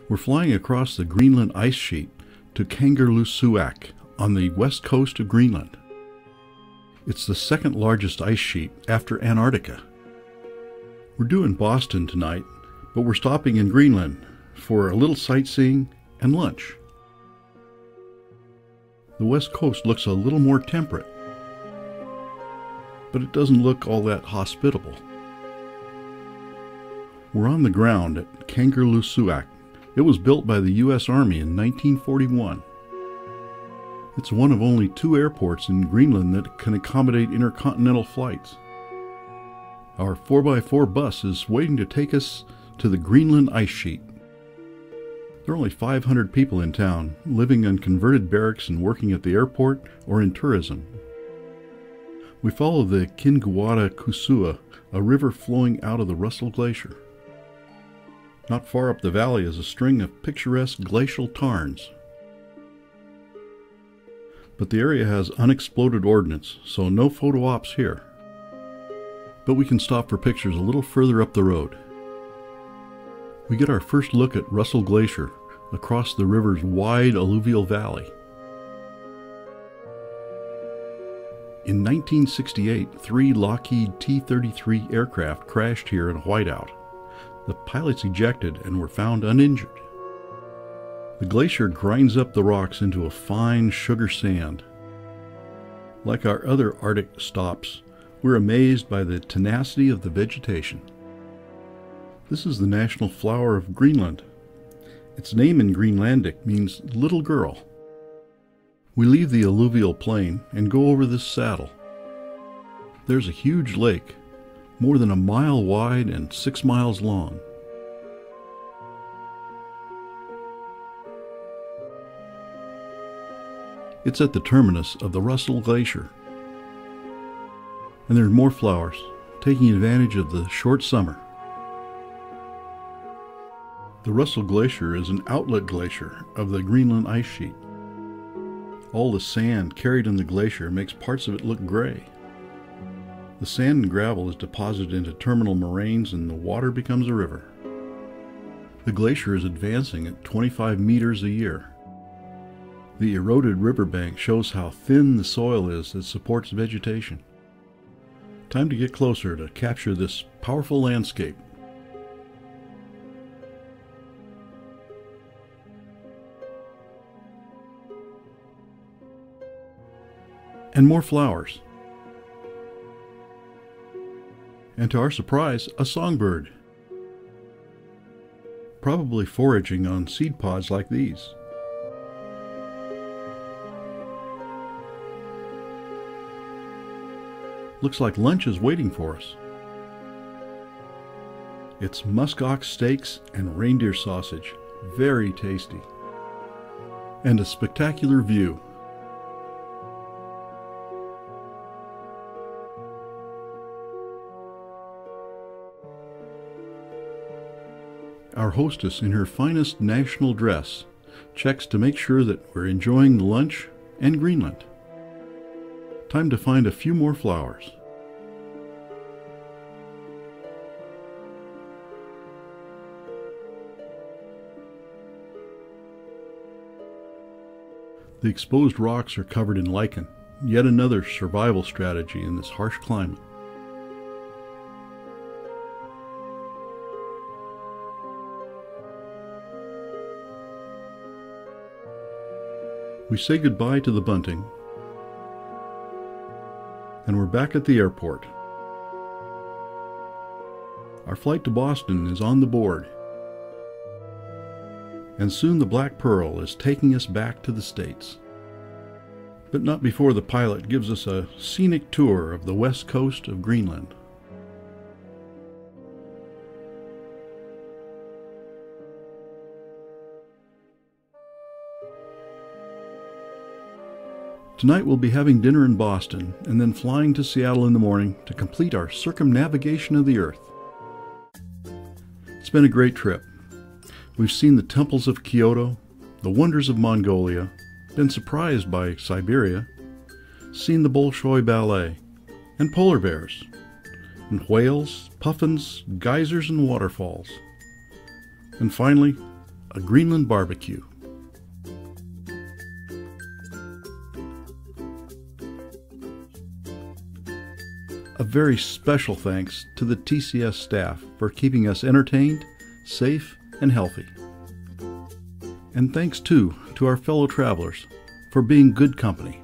We're flying across the Greenland ice sheet to Kangerlussuaq on the west coast of Greenland. It's the second largest ice sheet after Antarctica. We're due in Boston tonight, but we're stopping in Greenland for a little sightseeing and lunch. The west coast looks a little more temperate, but it doesn't look all that hospitable. We're on the ground at Kangerlussuaq. It was built by the U.S. Army in 1941. It's one of only 2 airports in Greenland that can accommodate intercontinental flights. Our 4x4 bus is waiting to take us to the Greenland ice sheet. There are only 500 people in town, living in converted barracks and working at the airport or in tourism. We follow the Kangerlussuaq, a river flowing out of the Russell Glacier. Not far up the valley is a string of picturesque glacial tarns. But the area has unexploded ordnance, so no photo ops here. But we can stop for pictures a little further up the road. We get our first look at Russell Glacier across the river's wide alluvial valley. In 1968, 3 Lockheed T-33 aircraft crashed here in a whiteout. The pilots ejected and were found uninjured. The glacier grinds up the rocks into a fine sugar sand. Like our other Arctic stops, we're amazed by the tenacity of the vegetation. This is the national flower of Greenland. Its name in Greenlandic means little girl. We leave the alluvial plain and go over this saddle. There's a huge lake, more than a mile wide and 6 miles long. It's at the terminus of the Russell Glacier. And there are more flowers, taking advantage of the short summer. The Russell Glacier is an outlet glacier of the Greenland ice sheet. All the sand carried in the glacier makes parts of it look gray. The sand and gravel is deposited into terminal moraines and the water becomes a river. The glacier is advancing at 25 meters a year. The eroded riverbank shows how thin the soil is that supports vegetation. Time to get closer to capture this powerful landscape. And more flowers. And to our surprise, a songbird. Probably foraging on seed pods like these. Looks like lunch is waiting for us. It's muskox steaks and reindeer sausage. Very tasty. And a spectacular view. Our hostess, in her finest national dress, checks to make sure that we're enjoying the lunch and Greenland. Time to find a few more flowers. The exposed rocks are covered in lichen, yet another survival strategy in this harsh climate. We say goodbye to the bunting, and we're back at the airport. Our flight to Boston is on the board, and soon the Black Pearl is taking us back to the States. But not before the pilot gives us a scenic tour of the west coast of Greenland. Tonight we'll be having dinner in Boston and then flying to Seattle in the morning to complete our circumnavigation of the Earth. It's been a great trip. We've seen the temples of Kyoto, the wonders of Mongolia, been surprised by Siberia, seen the Bolshoi Ballet, and polar bears, and whales, puffins, geysers, and waterfalls. And finally, a Greenland barbecue. A very special thanks to the TCS staff for keeping us entertained, safe, and healthy. And thanks too to our fellow travelers for being good company.